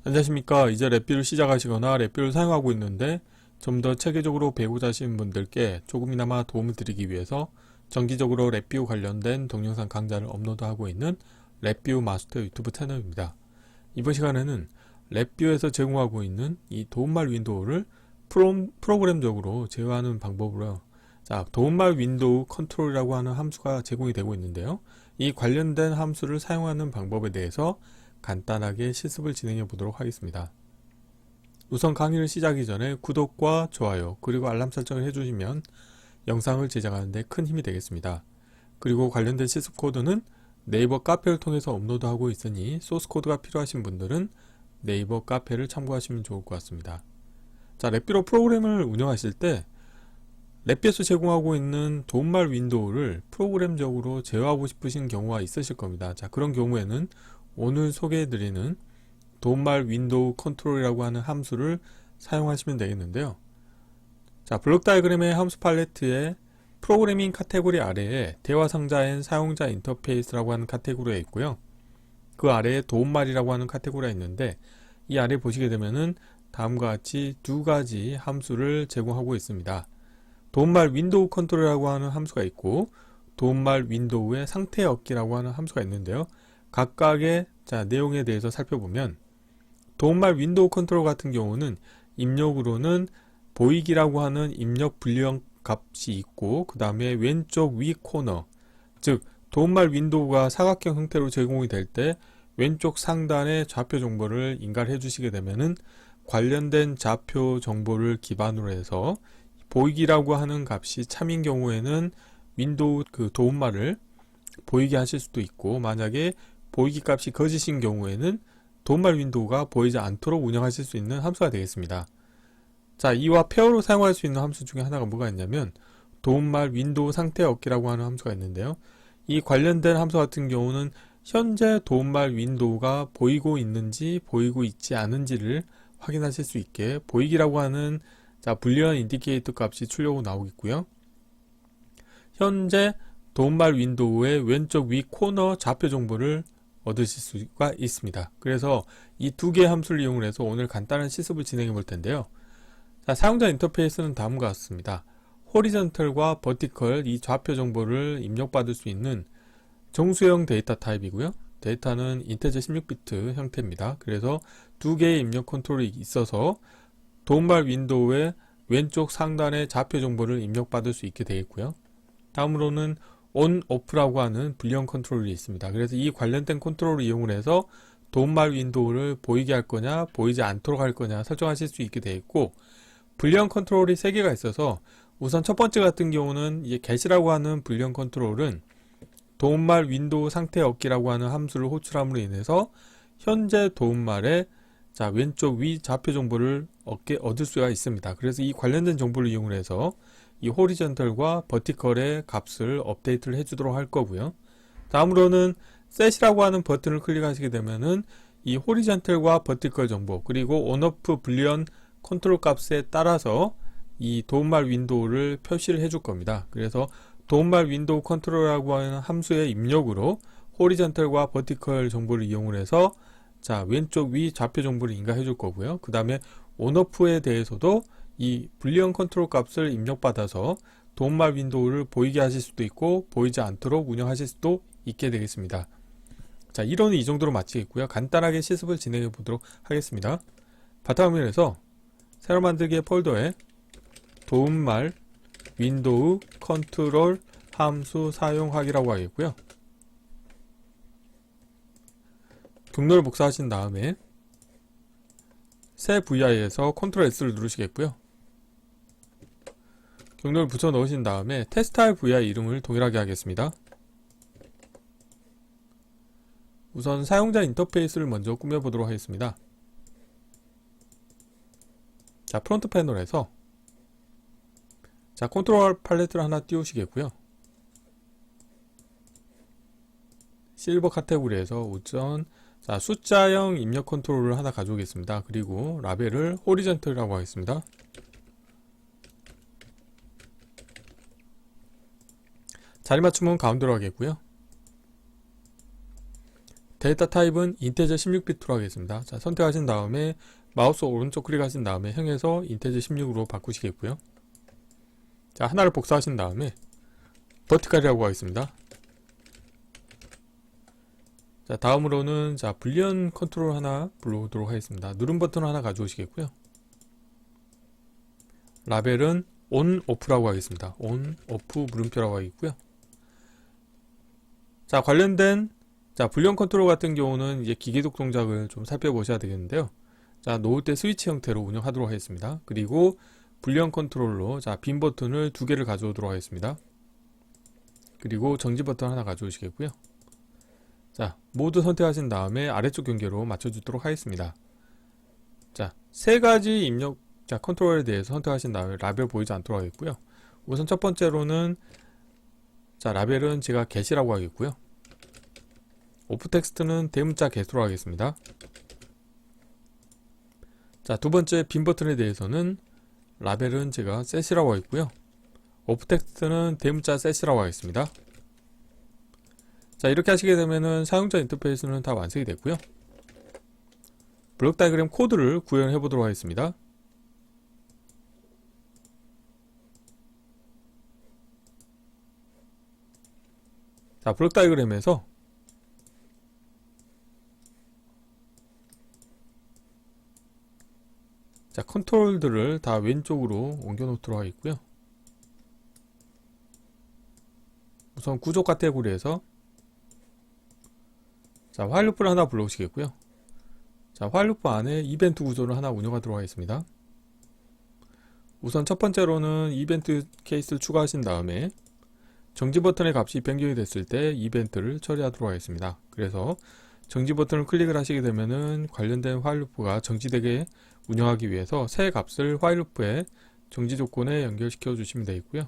안녕하십니까. 이제 랩뷰를 시작하시거나 랩뷰를 사용하고 있는데 좀 더 체계적으로 배우자 하시는 분들께 조금이나마 도움을 드리기 위해서 정기적으로 랩뷰 관련된 동영상 강좌를 업로드하고 있는 랩뷰 마스터 유튜브 채널입니다. 이번 시간에는 랩뷰에서 제공하고 있는 이 도움말 윈도우를 프로그램적으로 제어하는 방법으로 도움말 윈도우 컨트롤이라고 하는 함수가 제공이 되고 있는데요. 이 관련된 함수를 사용하는 방법에 대해서 간단하게 실습을 진행해 보도록 하겠습니다. 우선 강의를 시작하기 전에 구독과 좋아요 그리고 알람 설정을 해주시면 영상을 제작하는 데 큰 힘이 되겠습니다. 그리고 관련된 실습 코드는 네이버 카페를 통해서 업로드하고 있으니 소스 코드가 필요하신 분들은 네이버 카페를 참고하시면 좋을 것 같습니다. 랩뷰로 프로그램을 운영하실 때 랩뷰에서 제공하고 있는 도움말 윈도우를 프로그램적으로 제어하고 싶으신 경우가 있으실 겁니다. 그런 경우에는 오늘 소개해드리는 도움말 윈도우 컨트롤이라고 하는 함수를 사용하시면 되겠는데요. 블록 다이어그램의 함수 팔레트에 프로그래밍 카테고리 아래에 대화 상자엔 사용자 인터페이스라고 하는 카테고리가 있고요. 그 아래에 도움말이라고 하는 카테고리가 있는데 이 아래 보시게 되면은 다음과 같이 두 가지 함수를 제공하고 있습니다. 도움말 윈도우 컨트롤이라고 하는 함수가 있고 도움말 윈도우의 상태 얻기라고 하는 함수가 있는데요. 각각의 내용에 대해서 살펴보면 도움말 윈도우 컨트롤 같은 경우는 입력으로는 보이기라고 하는 입력 불리형 값이 있고 그 다음에 왼쪽 위 코너, 즉 도움말 윈도우가 사각형 형태로 제공이 될 때 왼쪽 상단의 좌표 정보를 인가해 주시게 되면은 관련된 좌표 정보를 기반으로 해서 보이기라고 하는 값이 참인 경우에는 윈도우 도움말을 보이게 하실 수도 있고, 만약에 보이기 값이 거짓인 경우에는 도움말 윈도우가 보이지 않도록 운영하실 수 있는 함수가 되겠습니다. 이와 페어로 사용할 수 있는 함수 중에 하나가 뭐가 있냐면 도움말 윈도우 상태 얻기라고 하는 함수가 있는데요. 이 관련된 함수 같은 경우는 현재 도움말 윈도우가 보이고 있는지 보이고 있지 않은지를 확인하실 수 있게 보이기라고 하는 불리한 인디케이터 값이 출력으로 나오겠고요. 현재 도움말 윈도우의 왼쪽 위 코너 좌표 정보를 얻으실 수가 있습니다. 그래서 이 두 개의 함수를 이용해서 오늘 간단한 실습을 진행해 볼 텐데요. 사용자 인터페이스는 다음과 같습니다. 호리전털과 버티컬 이 좌표 정보를 입력받을 수 있는 정수형 데이터 타입이고요. 데이터는 인테저 16비트 형태입니다. 그래서 두 개의 입력 컨트롤이 있어서 도움말 윈도우의 왼쪽 상단의 좌표 정보를 입력받을 수 있게 되겠고요. 다음으로는 on, off라고 하는 불리형 컨트롤이 있습니다. 그래서 이 관련된 컨트롤을 이용을 해서 도움말 윈도우를 보이게 할 거냐 보이지 않도록 할 거냐 설정하실 수 있게 되어 있고, 불리형 컨트롤이 3개가 있어서 우선 첫 번째 같은 경우는 이 get이라고 하는 불리형 컨트롤은 도움말 윈도우 상태 얻기라고 하는 함수를 호출함으로 인해서 현재 도움말의 왼쪽 위 좌표 정보를 얻을 수가 있습니다. 그래서 이 관련된 정보를 이용을 해서 이 호리전털과 버티컬의 값을 업데이트를 해주도록 할 거고요. 다음으로는 set이라고 하는 버튼을 클릭하시게 되면은 이 호리전털과 버티컬 정보 그리고 온오프 불리언 컨트롤 값에 따라서 이 도움말 윈도우를 표시를 해줄 겁니다. 그래서 도움말 윈도우 컨트롤이라고 하는 함수의 입력으로 호리전털과 버티컬 정보를 이용을 해서 왼쪽 위 좌표 정보를 인가해 줄 거고요. 그 다음에 온오프에 대해서도 이 불리형 컨트롤 값을 입력받아서 도움말 윈도우를 보이게 하실 수도 있고 보이지 않도록 운영하실 수도 있게 되겠습니다. 이론은 이 정도로 마치겠고요. 간단하게 실습을 진행해 보도록 하겠습니다. 바탕화면에서 새로 만들기의 폴더에 도움말 윈도우 컨트롤 함수 사용하기라고 하겠고요. 경로를 복사하신 다음에 새 VI에서 컨트롤 S를 누르시겠고요. 경로를 붙여 넣으신 다음에 테스트할 VI 이름을 동일하게 하겠습니다. 우선 사용자 인터페이스를 먼저 꾸며보도록 하겠습니다. 프론트 패널에서 컨트롤 팔레트를 하나 띄우시겠고요. 실버 카테고리에서 우선 숫자형 입력 컨트롤을 하나 가져오겠습니다. 그리고 라벨을 호리전털이라고 하겠습니다. 자리 맞춤은 가운데로 하겠고요. 데이터 타입은 인테저 16비트로 하겠습니다. 자, 선택하신 다음에 마우스 오른쪽 클릭하신 다음에 형에서 인테저 16으로 바꾸시겠고요. 자, 하나를 복사하신 다음에 버티컬이라고 하겠습니다. 자, 다음으로는 자, 불리언 컨트롤 하나 불러오도록 하겠습니다. 누른 버튼 하나 가져오시겠고요. 라벨은 온, 오프라고 하겠습니다. 온, 오프 물음표라고 하겠고요. 자, 관련된 자, 불리언 컨트롤 같은 경우는 이제 기계독 동작을 좀 살펴보셔야 되겠는데요. 자, 놓을 때 스위치 형태로 운영하도록 하겠습니다. 그리고 불리언 컨트롤로 자, 빈 버튼을 2개를 가져오도록 하겠습니다. 그리고 정지 버튼 하나 가져오시겠고요. 자, 모두 선택하신 다음에 아래쪽 경계로 맞춰주도록 하겠습니다. 자, 3가지 입력 자, 컨트롤에 대해서 선택하신 다음에 라벨 보이지 않도록 하겠고요. 우선 첫 번째로는 자, 라벨은 제가 get이라고 하겠고요. 오프 텍스트는 대문자 get으로 하겠습니다. 자, 두 번째 빈 버튼에 대해서는 라벨은 제가 set이라고 하겠고요. 오프 텍스트는 대문자 set이라고 하겠습니다. 자, 이렇게 하시게 되면은 사용자 인터페이스는 다 완성이 됐고요. 블록 다이그램 코드를 구현해 보도록 하겠습니다. 자, 블록 다이그램에서 자, 컨트롤들을 다 왼쪽으로 옮겨 놓도록 하겠고요. 우선 구조 카테고리에서 자, 화일 루프를 하나 불러오시겠고요. 자, 화일 루프 안에 이벤트 구조를 하나 운영하도록 하겠습니다. 우선 첫 번째로는 이벤트 케이스를 추가하신 다음에 정지 버튼의 값이 변경이 됐을 때 이벤트를 처리하도록 하겠습니다. 그래서 정지 버튼을 클릭을 하시게 되면은 관련된 화일 루프가 정지되게 운영하기 위해서 새 값을 화일 루프의 정지 조건에 연결시켜 주시면 되겠고요.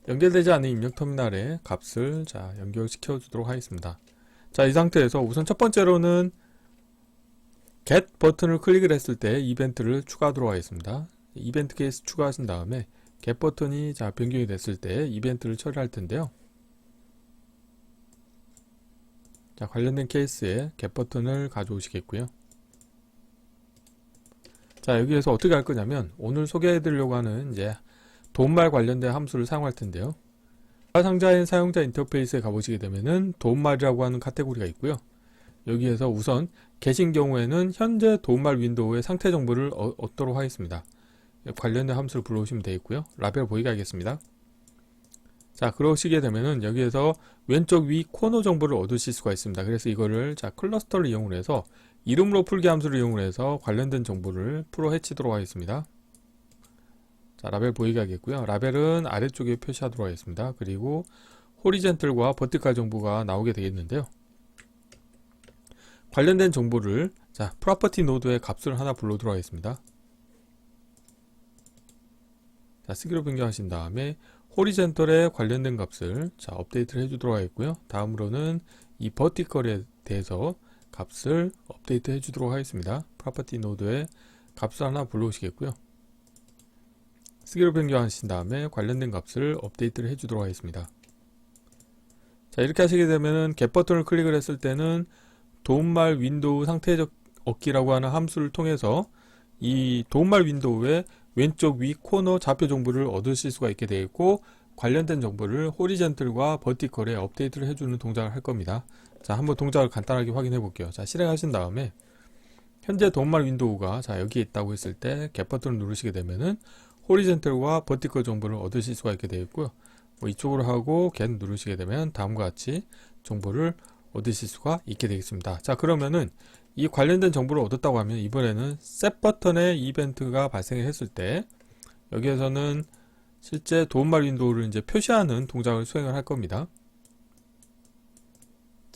연결되지 않은 입력 터미널에 값을 자, 연결시켜 주도록 하겠습니다. 자, 이 상태에서 우선 첫 번째로는 get 버튼을 클릭을 했을 때 이벤트를 추가하도록 하겠습니다. 이벤트 케이스 추가하신 다음에 get 버튼이 자, 변경이 됐을 때 이벤트를 처리할 텐데요. 자, 관련된 케이스에 get 버튼을 가져오시겠고요. 자, 여기에서 어떻게 할 거냐면 오늘 소개해 드리려고 하는 이제 도움말 관련된 함수를 사용할 텐데요. 상자인 사용자 인터페이스에 가보시게 되면은 도움말이라고 하는 카테고리가 있고요. 여기에서 우선 get인 경우에는 현재 도움말 윈도우의 상태 정보를 얻도록 하겠습니다. 관련된 함수를 불러오시면 되겠고요. 라벨 보이게 하겠습니다. 자, 그러시게 되면은 여기에서 왼쪽 위 코너 정보를 얻으실 수가 있습니다. 그래서 이거를 자, 클러스터를 이용을 해서 이름으로 풀기 함수를 이용을 해서 관련된 정보를 풀어 헤치도록 하겠습니다. 자, 라벨 보이게 하겠고요. 라벨은 아래쪽에 표시하도록 하겠습니다. 그리고 호리젠틀과 버티컬 정보가 나오게 되겠는데요. 관련된 정보를 자, 프로퍼티 노드의 값을 하나 불러오도록 하겠습니다. 자, 쓰기로 변경하신 다음에 호리젠털에 관련된 값을 자, 업데이트를 해주도록 하겠고요. 다음으로는 이 버티컬에 대해서 값을 업데이트 해주도록 하겠습니다. 프로퍼티 노드에 값을 하나 불러오시겠고요. 쓰기로 변경하신 다음에 관련된 값을 업데이트를 해주도록 하겠습니다. 자, 이렇게 하시게 되면은 get 버튼을 클릭을 했을 때는 도움말 윈도우 상태적 얻기라고 하는 함수를 통해서 이 도움말 윈도우의 왼쪽 위 코너 좌표 정보를 얻으실 수가 있게 되겠고 관련된 정보를 호리젠틀과 버티컬에 업데이트를 해주는 동작을 할 겁니다. 자, 한번 동작을 간단하게 확인해 볼게요. 자, 실행하신 다음에 현재 도움말 윈도우가 자, 여기에 있다고 했을 때 get 버튼을 누르시게 되면은 호리젠털과 버티컬 정보를 얻으실 수가 있게 되겠고요. 뭐 이쪽으로 하고 get 누르시게 되면 다음과 같이 정보를 얻으실 수가 있게 되겠습니다. 자, 그러면은 이 관련된 정보를 얻었다고 하면 이번에는 set 버튼에 이벤트가 발생했을 때 여기에서는 실제 도움말 윈도우를 이제 표시하는 동작을 수행을 할 겁니다.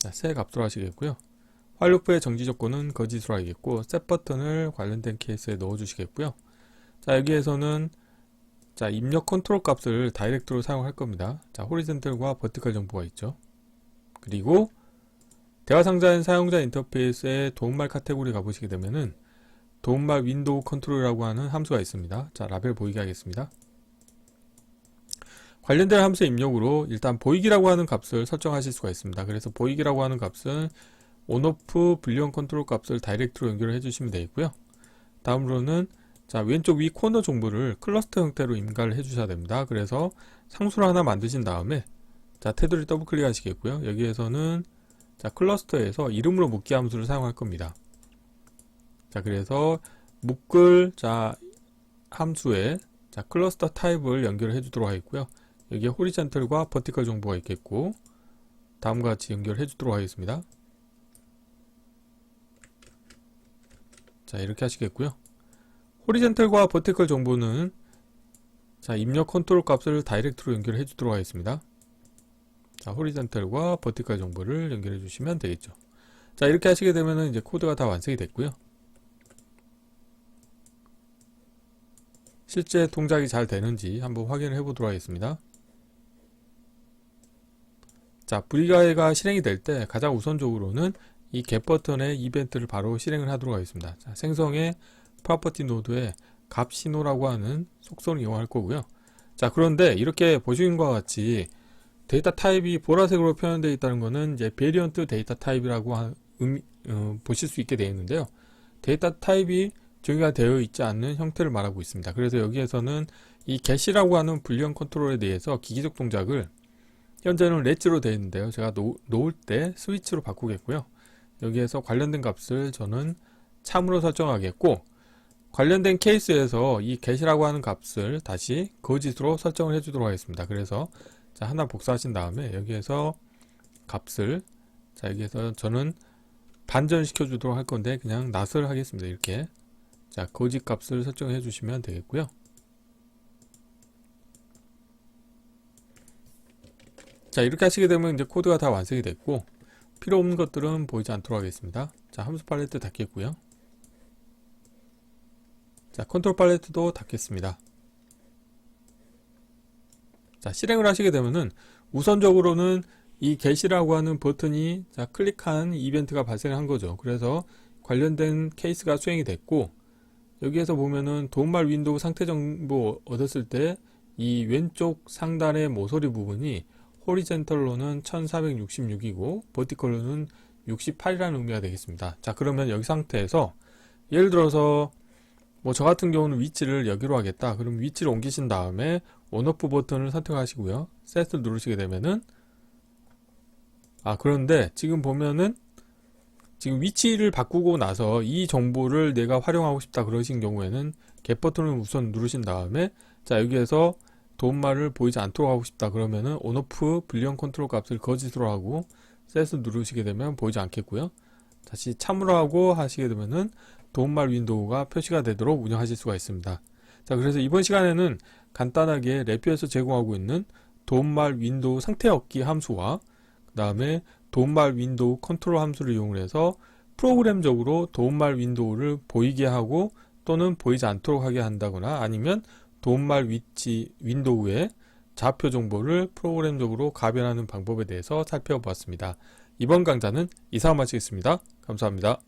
자, 새 값으로 하시겠고요. while loop의 정지 조건은 거짓으로 하겠고 set 버튼을 관련된 케이스에 넣어 주시겠고요. 자, 여기에서는 자, 입력 컨트롤 값을 다이렉트로 사용할 겁니다. 자, 호리젠털과 버티컬 정보가 있죠. 그리고 대화 상자인 사용자 인터페이스의 도움말 카테고리 가보시게 되면은 도움말 윈도우 컨트롤이라고 하는 함수가 있습니다. 자, 라벨 보이게 하겠습니다. 관련된 함수의 입력으로 일단 보이기라고 하는 값을 설정하실 수가 있습니다. 그래서 보이기라고 하는 값은 온오프 불리언 컨트롤 값을 다이렉트로 연결을 해주시면 되겠고요. 다음으로는 자, 왼쪽 위 코너 정보를 클러스터 형태로 임가를 해주셔야 됩니다. 그래서 상수를 하나 만드신 다음에 자, 테두리 더블 클릭하시겠고요. 여기에서는 자, 클러스터에서 이름으로 묶기 함수를 사용할 겁니다. 자, 그래서 묶을 자, 함수에 자, 클러스터 타입을 연결을 해주도록 하겠고요. 여기에 호리젠털과 버티컬 정보가 있겠고, 다음과 같이 연결해 주도록 하겠습니다. 자, 이렇게 하시겠고요. 호리젠털과 버티컬 정보는 자, 입력 컨트롤 값을 다이렉트로 연결해 주도록 하겠습니다. 자, 호리젠털과 버티컬 정보를 연결해 주시면 되겠죠. 자, 이렇게 하시게 되면은 이제 코드가 다 완성이 됐고요. 실제 동작이 잘 되는지 한번 확인을 해 보도록 하겠습니다. 자, 브리가이가 실행이 될 때 가장 우선적으로는 이 get 버튼의 이벤트를 바로 실행을 하도록 하겠습니다. 자, 생성의 프로퍼티 노드에 값 신호라고 하는 속성을 이용할 거고요. 자, 그런데 이렇게 보시는 것과 같이 데이터 타입이 보라색으로 표현되어 있다는 것은 이제 베리언트 데이터 타입이라고 보실 수 있게 되어 있는데요. 데이터 타입이 정의가 되어 있지 않는 형태를 말하고 있습니다. 그래서 여기에서는 이 get이라고 하는 불리언 컨트롤에 대해서 기기적 동작을 현재는 렛지로 되어 있는데요. 제가 놓을 때 스위치로 바꾸겠고요. 여기에서 관련된 값을 저는 참으로 설정하겠고, 관련된 케이스에서 이 get이라고 하는 값을 다시 거짓으로 설정을 해주도록 하겠습니다. 그래서 자, 하나 복사하신 다음에 여기에서 값을 자, 여기에서 저는 반전시켜 주도록 할 건데 그냥 not을 하겠습니다. 이렇게 자, 거짓 값을 설정해 주시면 되겠고요. 자, 이렇게 하시게 되면 이제 코드가 다 완성이 됐고, 필요 없는 것들은 보이지 않도록 하겠습니다. 자, 함수 팔레트 닫겠고요. 자, 컨트롤 팔레트도 닫겠습니다. 자, 실행을 하시게 되면은 우선적으로는 이 get이라고 하는 버튼이 자, 클릭한 이벤트가 발생한 거죠. 그래서 관련된 케이스가 수행이 됐고, 여기에서 보면은 도움말 윈도우 상태 정보 얻었을 때 이 왼쪽 상단의 모서리 부분이 호리젠털로는 1466이고 버티컬로는 68이라는 의미가 되겠습니다. 자, 그러면 여기 상태에서 예를 들어서 뭐 저 같은 경우는 위치를 여기로 하겠다. 그럼 위치를 옮기신 다음에 온오프 버튼을 선택하시고요. 셋을 누르시게 되면은 그런데 지금 보면은 지금 위치를 바꾸고 나서 이 정보를 내가 활용하고 싶다 그러신 경우에는 get 버튼을 우선 누르신 다음에 자, 여기에서 도움말을 보이지 않도록 하고 싶다 그러면은 온오프 불리언 컨트롤 값을 거짓으로 하고 셋을 누르시게 되면 보이지 않겠고요. 다시 참으로 하고 하시게 되면은 도움말 윈도우가 표시가 되도록 운영하실 수가 있습니다. 자, 그래서 이번 시간에는 간단하게 랩뷰에서 제공하고 있는 도움말 윈도우 상태 얻기 함수와 그 다음에 도움말 윈도우 컨트롤 함수를 이용해서 프로그램적으로 도움말 윈도우를 보이게 하고 또는 보이지 않도록 하게 한다거나 아니면 도움말 위치 윈도우의 좌표 정보를 프로그램적으로 가변하는 방법에 대해서 살펴보았습니다. 이번 강좌는 이상 마치겠습니다. 감사합니다.